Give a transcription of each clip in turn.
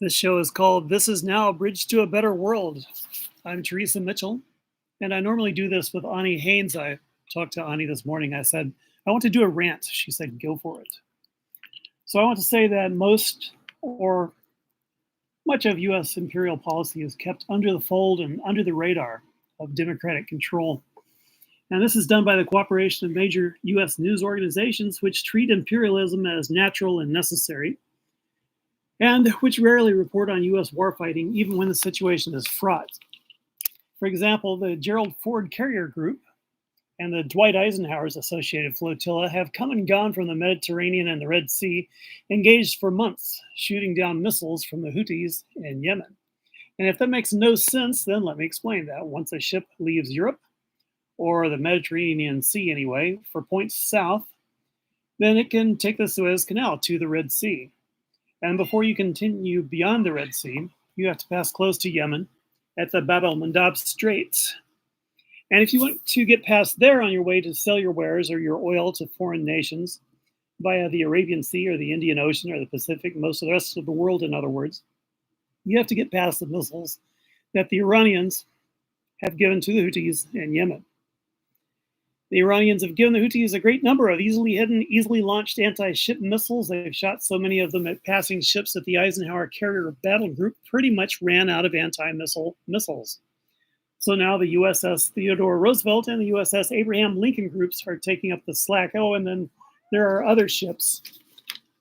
This show is called This Is Now a Bridge to a Better World. I'm Teresa Mitchell, and I normally do this with Ani Haynes. I talked to Ani this morning. I said, I want to do a rant. She said, go for it. So I want to say that most or much of U.S. imperial policy is kept under the fold and under the radar of Democratic control. And this is done by the cooperation of major U.S. news organizations, which treat imperialism as natural and necessary, and which rarely report on U.S. warfighting, even when the situation is fraught. For example, the Gerald Ford Carrier Group and the Dwight Eisenhower's associated flotilla have come and gone from the Mediterranean and the Red Sea, engaged for months, shooting down missiles from the Houthis in Yemen. And if that makes no sense, then let me explain that. Once a ship leaves Europe, or the Mediterranean Sea anyway, for points south, then it can take the Suez Canal to the Red Sea. And before you continue beyond the Red Sea, you have to pass close to Yemen at the Bab el-Mandab Straits. And if you want to get past there on your way to sell your wares or your oil to foreign nations via the Arabian Sea or the Indian Ocean or the Pacific, most of the rest of the world, in other words, you have to get past the missiles that the Iranians have given to the Houthis in Yemen. The Iranians have given the Houthis a great number of easily hidden, easily launched anti-ship missiles. They've shot so many of them at passing ships that the Eisenhower Carrier Battle Group pretty much ran out of anti-missile missiles. So now the USS Theodore Roosevelt and the USS Abraham Lincoln groups are taking up the slack. Oh, and then there are other ships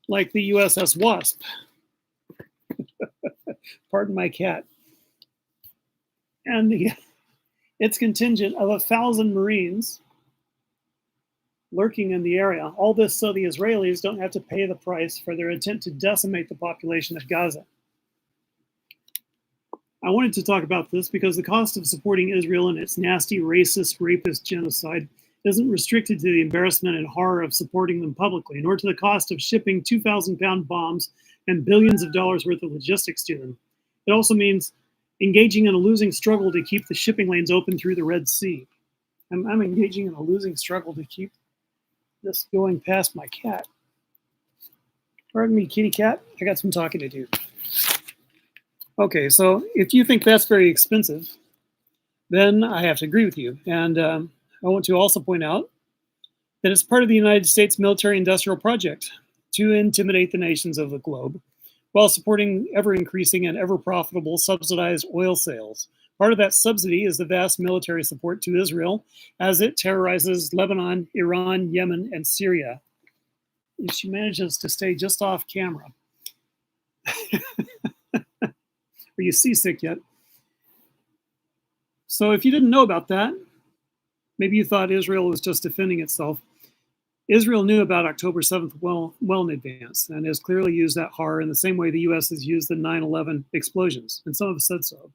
like the USS Wasp. Pardon my cat. And its contingent of 1,000 Marines lurking in the area. All this so the Israelis don't have to pay the price for their attempt to decimate the population of Gaza. I wanted to talk about this because the cost of supporting Israel in its nasty, racist, rapist genocide isn't restricted to the embarrassment and horror of supporting them publicly, nor to the cost of shipping 2,000-pound bombs and billions of dollars worth of logistics to them. It also means engaging in a losing struggle to keep the shipping lanes open through the Red Sea. I'm engaging in a losing struggle to keep this going past my cat. Pardon me, kitty cat. I got some talking to do. Okay, so if you think that's very expensive, then I have to agree with you. And I want to also point out that it's part of the United States military-industrial project to intimidate the nations of the globe while supporting ever-increasing and ever-profitable subsidized oil sales. Part of that subsidy is the vast military support to Israel as it terrorizes Lebanon, Iran, Yemen, and Syria. And she manages to stay just off camera. Are you seasick yet? So if you didn't know about that, maybe you thought Israel was just defending itself. Israel knew about October 7th well in advance and has clearly used that horror in the same way the U.S. has used the 9/11 explosions, and some have said so.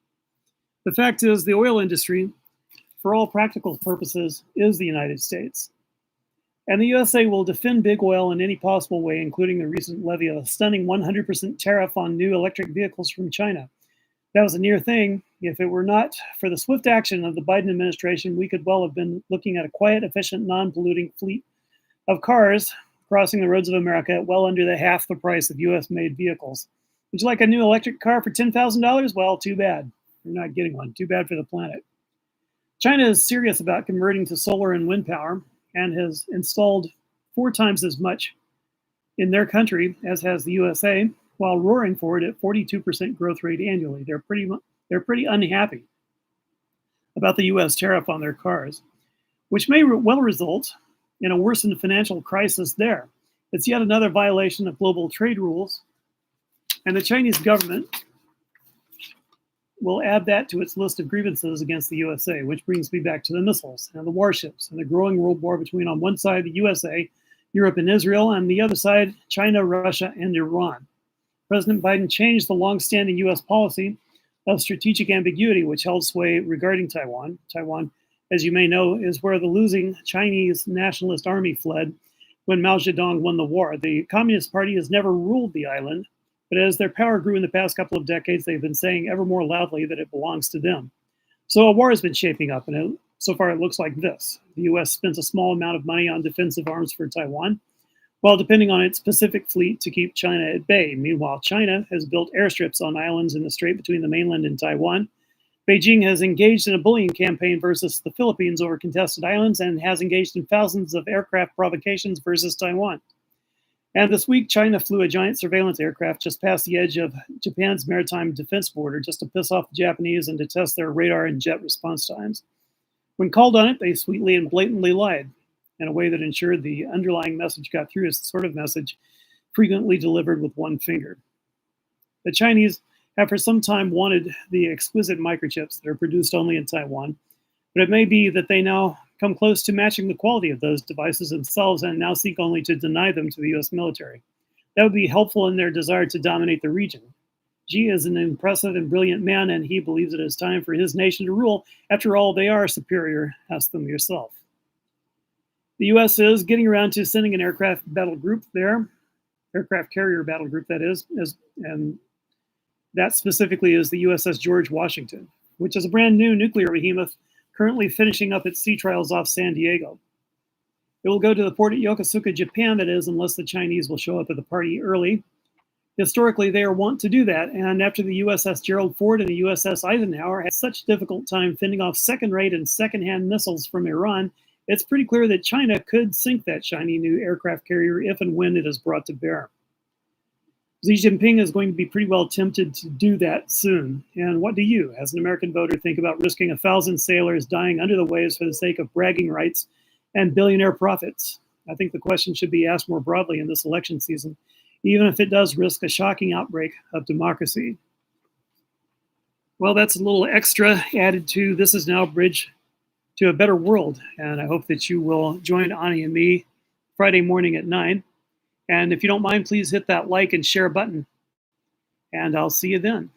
The fact is, the oil industry, for all practical purposes, is the United States. And the USA will defend big oil in any possible way, including the recent levy of a stunning 100% tariff on new electric vehicles from China. That was a near thing. If it were not for the swift action of the Biden administration, we could well have been looking at a quiet, efficient, non-polluting fleet of cars crossing the roads of America at well under half the price of US-made vehicles. Would you like a new electric car for $10,000? Well, too bad. You're not getting one. Too bad for the planet. China is serious about converting to solar and wind power and has installed 4 times as much in their country as has the USA, while roaring forward at 42% growth rate annually. They're pretty unhappy about the US tariff on their cars, which may well result in a worsened financial crisis there. It's yet another violation of global trade rules, and the Chinese government will add that to its list of grievances against the USA, which brings me back to the missiles and the warships and the growing world war between, on one side, the USA, Europe, and Israel, and the other side, China, Russia, and Iran. President Biden changed the longstanding U.S. policy of strategic ambiguity, which held sway regarding Taiwan. Taiwan, as you may know, is where the losing Chinese nationalist army fled when Mao Zedong won the war. The Communist Party has never ruled the island, but as their power grew in the past couple of decades, they've been saying ever more loudly that it belongs to them. So a war has been shaping up, and so far it looks like this. The U.S. spent a small amount of money on defensive arms for Taiwan, while depending on its Pacific fleet to keep China at bay. Meanwhile, China has built airstrips on islands in the strait between the mainland and Taiwan. Beijing has engaged in a bullying campaign versus the Philippines over contested islands and has engaged in thousands of aircraft provocations versus Taiwan. And this week, China flew a giant surveillance aircraft just past the edge of Japan's maritime defense border just to piss off the Japanese and to test their radar and jet response times. When called on it, they sweetly and blatantly lied in a way that ensured the underlying message got through as the sort of message frequently delivered with one finger. The Chinese have for some time wanted the exquisite microchips that are produced only in Taiwan, but it may be that they now come close to matching the quality of those devices themselves and now seek only to deny them to the US military. That would be helpful in their desire to dominate the region. Xi is an impressive and brilliant man, and he believes it is time for his nation to rule. After all, they are superior. Ask them yourself. The US is getting around to sending an aircraft battle group there, aircraft carrier battle group, that is, and that specifically is the USS George Washington, which is a brand new nuclear behemoth currently finishing up its sea trials off San Diego. It will go to the port at Yokosuka, Japan, that is, unless the Chinese will show up at the party early. Historically, they are wont to do that, and after the USS Gerald Ford and the USS Eisenhower had such difficult time fending off second-rate and second-hand missiles from Iran, it's pretty clear that China could sink that shiny new aircraft carrier if and when it is brought to bear. Xi Jinping is going to be pretty well tempted to do that soon. And what do you, as an American voter, think about risking 1,000 sailors dying under the waves for the sake of bragging rights and billionaire profits? I think the question should be asked more broadly in this election season, even if it does risk a shocking outbreak of democracy. Well, that's a little extra added to This Is Now Bridge to a Better World. And I hope that you will join Ani and me Friday morning at 9. And if you don't mind, please hit that like and share button. And I'll see you then.